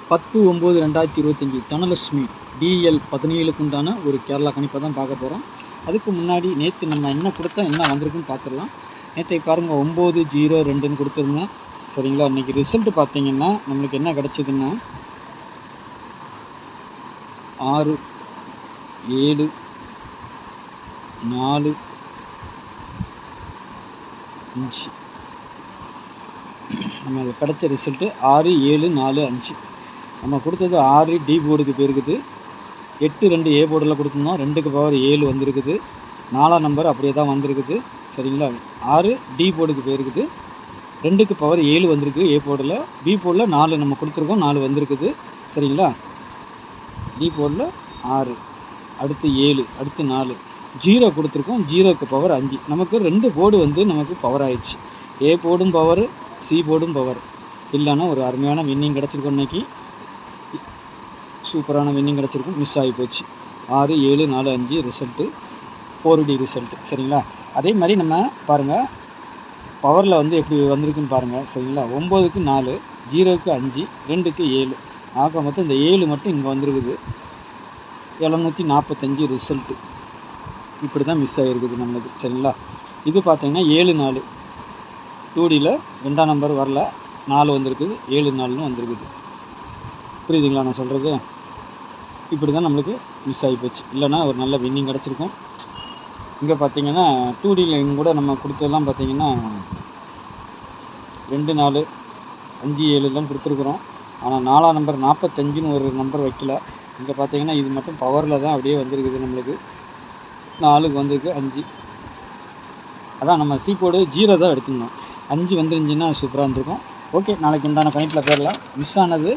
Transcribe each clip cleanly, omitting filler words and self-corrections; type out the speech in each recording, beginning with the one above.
10/9/2025 Dhanalakshmi DL 17க்கு உண்டான ஒரு கேரளா கணிப்பை தான் பார்க்க போகிறோம். அதுக்கு முன்னாடி நேற்று நம்ம என்ன கொடுத்தா என்ன வந்திருக்குன்னு பார்த்துடலாம். நேற்றை பாருங்கள் 902ன்னு கொடுத்துருந்தேன். சரிங்களா, இன்றைக்கி ரிசல்ட் பார்த்தீங்கன்னா நம்மளுக்கு என்ன கிடச்சிதுன்னா 6 7 4 5 நம்மளுக்கு கிடச்ச ரிசல்ட்டு 6 7 4 5. நம்ம கொடுத்தது 6 டி போர்டுக்கு போயிருக்குது, 8 2 ஏ போர்டில் கொடுத்துருந்தோம், 2க்கு பவர் 7 வந்திருக்குது, 4ஆம் நம்பர் அப்படியே தான் வந்திருக்குது. சரிங்களா, 6 டி போர்டுக்கு போயிருக்குது, 2க்கு பவர் 7 வந்திருக்கு ஏ போர்டில். பி போர்டில் 4 நம்ம கொடுத்துருக்கோம், 4 வந்திருக்குது. சரிங்களா, டி போர்டில் 6, அடுத்து 7, அடுத்து 4, 0 கொடுத்துருக்கோம், 0க்கு பவர் 5. நமக்கு 2 போர்டு வந்து நமக்கு பவர் ஆயிடுச்சு. ஏ போர்டும் பவர், சி போர்டும் பவர். இல்லைன்னா ஒரு அருமையான வின்னிங் கிடச்சிருக்கோம். இன்றைக்கி சூப்பரான வின்னிங் கிடச்சிருக்கும், மிஸ் ஆகி போச்சு. 6 7 4 5 ரிசல்ட்டு 4D ரிசல்ட்டு. சரிங்களா, அதே மாதிரி நம்ம பாருங்கள் பவரில் வந்து எப்படி வந்திருக்குன்னு பாருங்கள். சரிங்களா, 9க்கு 4, 0க்கு 5, 2க்கு 7, ஆக மொத்தம் இந்த 7 மட்டும் இங்கே வந்திருக்குது. 745 ரிசல்ட்டு. இப்படி தான் மிஸ் ஆகிருக்குது நம்மளுக்கு. சரிங்களா, இது பார்த்திங்கன்னா 7 4 2Dயில் 2ஆம் நம்பர் வரல, 4 வந்திருக்குது, 7 4ன்னு வந்திருக்குது. புரியுதுங்களா நான் சொல்கிறது? இப்படி தான் நம்மளுக்கு மிஸ் ஆகி போச்சு. இல்லைனா ஒரு நல்ல வின்னிங் கிடச்சிருக்கும். இங்கே பார்த்தீங்கன்னா 2Dயில் இங்கே கூட நம்ம கொடுத்ததெல்லாம் பார்த்தீங்கன்னா 2 4 5 7 கொடுத்துருக்குறோம். ஆனால் 4ஆம் நம்பர் 45ன்னு ஒரு நம்பர் வைக்கல. இங்கே பார்த்தீங்கன்னா இது மட்டும் பவரில் தான் அப்படியே வந்திருக்குது. நம்மளுக்கு 4க்கு வந்திருக்கு 5. அதான் நம்ம சி போர்டு 0 தான் எடுத்துக்கணும். 5 வந்துருந்துச்சுன்னா சூப்பராக இருந்திருக்கும். ஓகே, நாளைக்கு உண்டான கணிப்பில் போயிடலாம். மிஸ் ஆனது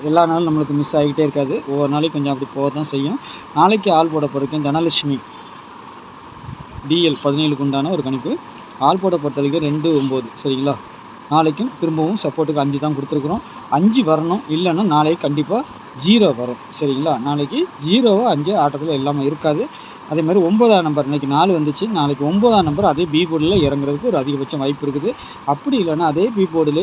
எல்லா நாளும் நம்மளுக்கு மிஸ் ஆகிக்கிட்டே இருக்காது, ஒவ்வொரு நாளைக்கு கொஞ்சம் அப்படி போக தான் செய்யும். நாளைக்கு ஆள் போட பொறுக்கும் தனலட்சுமி DL 17க்கு உண்டான ஒரு கணிப்பு. ஆள் போட பொறுத்த வரைக்கும் 2 9. சரிங்களா, நாளைக்கும் திரும்பவும் சப்போர்ட்டுக்கு 5 தான் கொடுத்துருக்குறோம். 5 வரணும், இல்லைன்னா நாளைக்கு கண்டிப்பாக 0 வரும். சரிங்களா, நாளைக்கு 0 5 ஆட்டத்தில் எல்லாமே இருக்காது. அதே மாதிரி 9ஆம் நம்பர் இன்றைக்கி 4 வந்துச்சு, நாளைக்கு 9ஆம் நம்பர் அதே பி போர்டில் இறங்குறதுக்கு ஒரு அதிகபட்சம் வாய்ப்பு இருக்குது. அப்படி இல்லைன்னா அதே பி போர்டில்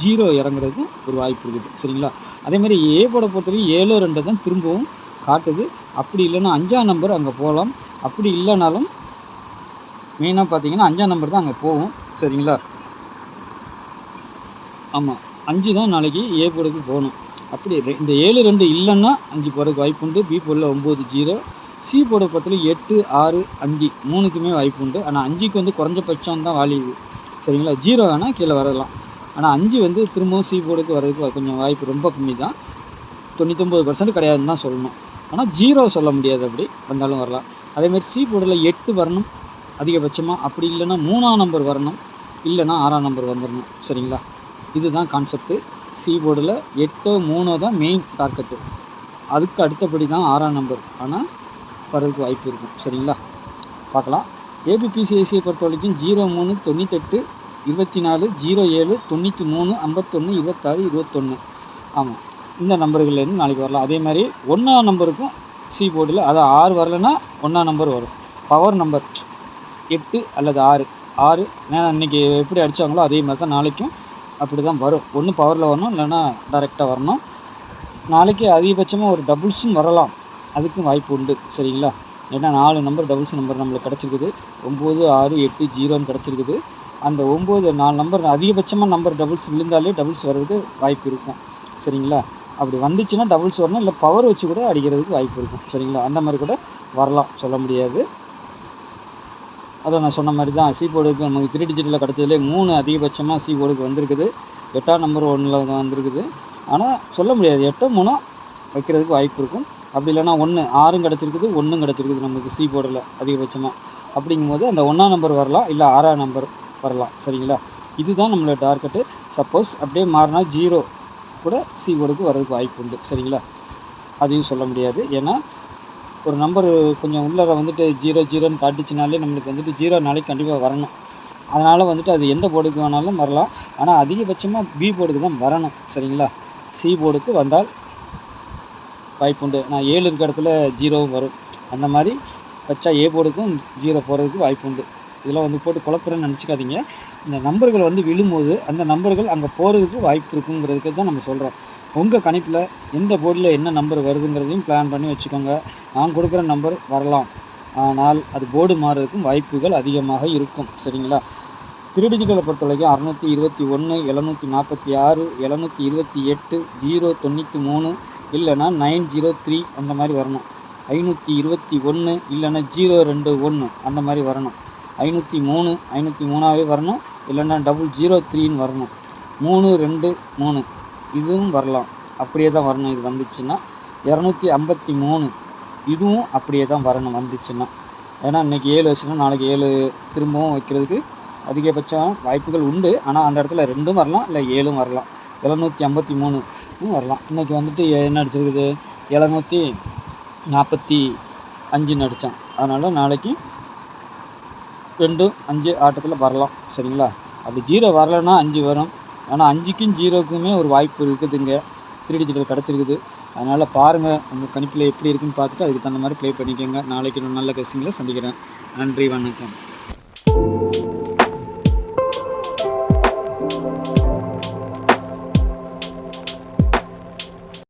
0 இறங்குறதுக்கும் ஒரு வாய்ப்பு இருக்குது. சரிங்களா, அதேமாதிரி ஏ போர்டை பொறுத்தவரைக்கும் 7 2 தான் திரும்பவும் காட்டுது. அப்படி இல்லைன்னா 5ஆம் நம்பர் அங்கே போகலாம். அப்படி இல்லைனாலும் மெயினாக பார்த்தீங்கன்னா 5ஆம் நம்பர் தான் அங்கே போகும். சரிங்களா, ஆமாம் 5 தான் நாளைக்கு ஏ போர்டுக்கு போகணும். அப்படி இந்த 7 2 இல்லைன்னா 5 போகிறதுக்கு வாய்ப்பு உண்டு. பி போர்டில் 9 0. சி போர்டை பொறுத்தவரைக்கும் 8 6 5 3க்குமே வாய்ப்பு உண்டு. ஆனால் 5க்கு வந்து குறைஞ்சபட்சம் தான் வாலிவு. சரிங்களா, 0 வேணால் கீழே வரலாம். ஆனால் 5 வந்து திரும்பவும் சி போர்டுக்கு வர்றதுக்கு கொஞ்சம் வாய்ப்பு ரொம்ப கம்மி தான். 99% கிடையாதுன்னு தான் சொல்லணும். ஆனால் 0 சொல்ல முடியாது, அப்படி வந்தாலும் வரலாம். அதேமாதிரி சி போர்டில் 8 வரணும் அதிகபட்சமாக. அப்படி இல்லைன்னா 3ஆம் நம்பர் வரணும், இல்லைன்னா 6ஆம் நம்பர் வந்துடணும். சரிங்களா, இதுதான் கான்செப்ட்டு. சி போர்டில் 8 3 தான் மெயின் டார்கெட்டு. அதுக்கு அடுத்தபடி தான் 6ஆம் நம்பர் ஆனால் வர்றதுக்கு வாய்ப்பு இருக்கும். சரிங்களா, பார்க்கலாம். ஏபிபிசிஐசியை பொறுத்த வரைக்கும் 03 98 24 07 93 51 26 21. ஆமாம், இந்த நம்பர்கள்லேருந்து நாளைக்கு வரலாம். அதே மாதிரி 1ஆம் நம்பருக்கும் சி போர்டில் அதான் 6 வரலைன்னா 1ஆம் நம்பர் வரும். பவர் நம்பர் 8 அல்லது 6 6 இன்றைக்கி எப்படி அடித்தாங்களோ அதே மாதிரி தான் நாளைக்கும் அப்படி தான் வரும். ஒன்று பவரில் வரணும், இல்லைன்னா டைரெக்டாக வரணும். நாளைக்கு அதிகபட்சமாக ஒரு டபுள்ஸும் வரலாம், அதுக்கும் வாய்ப்பு உண்டு. சரிங்களா, ஏன்னா 4 நம்பர் டபுள்ஸ் நம்பர் நம்மளுக்கு கிடச்சிருக்குது. 9 6 8 0ன்னு கிடச்சிருக்குது. அந்த 9 4 நம்பர் அதிகபட்சமாக நம்பர் டபுள்ஸ் விழுந்தாலே டபுள்ஸ் வர்றதுக்கு வாய்ப்பு இருக்கும். சரிங்களா, அப்படி வந்துச்சுன்னா டபுள்ஸ் வரணும், இல்லை பவர் வச்சு கூட அடிக்கிறதுக்கு வாய்ப்பு இருக்கும். சரிங்களா, அந்த மாதிரி கூட வரலாம், சொல்ல முடியாது. அதை நான் சொன்ன மாதிரி தான் சி போர்டுக்கு நமக்கு 3 டிஜிட்டில் கிடச்சதுலே 3 அதிகபட்சமாக சி போர்டுக்கு வந்திருக்குது. 8ஆம் நம்பர் 1ல் வந்திருக்குது. ஆனால் சொல்ல முடியாது, 8 3 வைக்கிறதுக்கு வாய்ப்பு இருக்கும். அப்படி இல்லைன்னா 1 6ம் கிடச்சிருக்குது, 1ம் கிடச்சிருக்குது நமக்கு சி போர்டில் அதிகபட்சமாக. அப்படிங்கும்போது அந்த 1ஆம் நம்பர் வரலாம், இல்லை 6ஆம் நம்பர் வரலாம். சரிங்களா, இதுதான் நம்மளோட டார்கெட்டு. சப்போஸ் அப்படியே மாறினா 0 கூட சி போர்டுக்கு வர்றதுக்கு வாய்ப்பு உண்டு. சரிங்களா, அதையும் சொல்ல முடியாது. ஏன்னா ஒரு நம்பர் கொஞ்சம் உள்ளே வந்துட்டு 0 0ன்னு காட்டிச்சினாலே நம்மளுக்கு வந்துட்டு 0 நாளைக்கு கண்டிப்பாக வரணும். அதனால் வந்துட்டு அது எந்த போர்டுக்கு வேணாலும் வரலாம். ஆனால் அதிகபட்சமாக பி போர்டுக்கு தான் வரணும். சரிங்களா, சி போர்டுக்கு வந்தால் வாய்ப்பு உண்டு. நான் 7 இருக்கிற இடத்துல 0வும் வரும். அந்த மாதிரி வச்சா ஏ போர்டுக்கும் 0 போகிறதுக்கு வாய்ப்பு உண்டு. இதெல்லாம் வந்து போட்டு குழப்பறேன்னு நினச்சிக்காதீங்க. இந்த நம்பர்கள் வந்து விழும்போது அந்த நம்பர்கள் அங்கே போகிறதுக்கு வாய்ப்பு இருக்குங்கிறதுக்கு தான் நம்ம சொல்கிறோம். உங்கள் கணிப்பில் எந்த போர்டில் என்ன நம்பர் வருதுங்கிறதையும் பிளான் பண்ணி வச்சுக்கோங்க. நான் கொடுக்குற நம்பர் வரலாம், ஆனால் அது போர்டு மாறுறதுக்கும் வாய்ப்புகள் அதிகமாக இருக்கும். சரிங்களா? 3 டிஜிட்டலை பொறுத்த வரைக்கும் 621, 746, 728, 093 இல்லைன்னா 903 அந்த மாதிரி வரணும். 521 இல்லைன்னா 021 அந்த மாதிரி வரணும். 503 503ஆகவே வரணும், இல்லைன்னா 003ன்னு வரணும். 323 இதுவும் வரலாம், அப்படியே தான் வரணும். இது வந்துச்சுன்னா 253 இதுவும் அப்படியே தான் வரணும் வந்துச்சுன்னா. ஏன்னா இன்றைக்கி 7 வச்சுன்னா நாளைக்கு 7 திரும்பவும் வைக்கிறதுக்கு அதிகபட்சம் வாய்ப்புகள் உண்டு. ஆனால் அந்த இடத்துல 2ம் வரலாம், இல்லை 7ம் வரலாம், 753ம் வரலாம். இன்றைக்கி வந்துட்டு என்ன அடிச்சிருக்குது, 745ன்னு அடித்தான். அதனால் நாளைக்கு 2 5 ஆட்டத்தில் வரலாம். சரிங்களா? அப்படி 0 வரலைன்னா 5 வரும். ஆனால் 5க்கும் 0க்குமே ஒரு வாய்ப்பு இருக்குதுங்க. 3 டிஜிட்டல் கிடச்சிருக்குது. அதனால் பாருங்கள், உங்கள் கணிப்பில் எப்படி இருக்குதுன்னு பார்த்துட்டு அதுக்கு தகுந்த மாதிரி ப்ளே பண்ணிக்கோங்க. நாளைக்கு ஒரு நல்ல கெஸ்ஸிங்கில் சந்திக்கிறேன். நன்றி, வணக்கம்.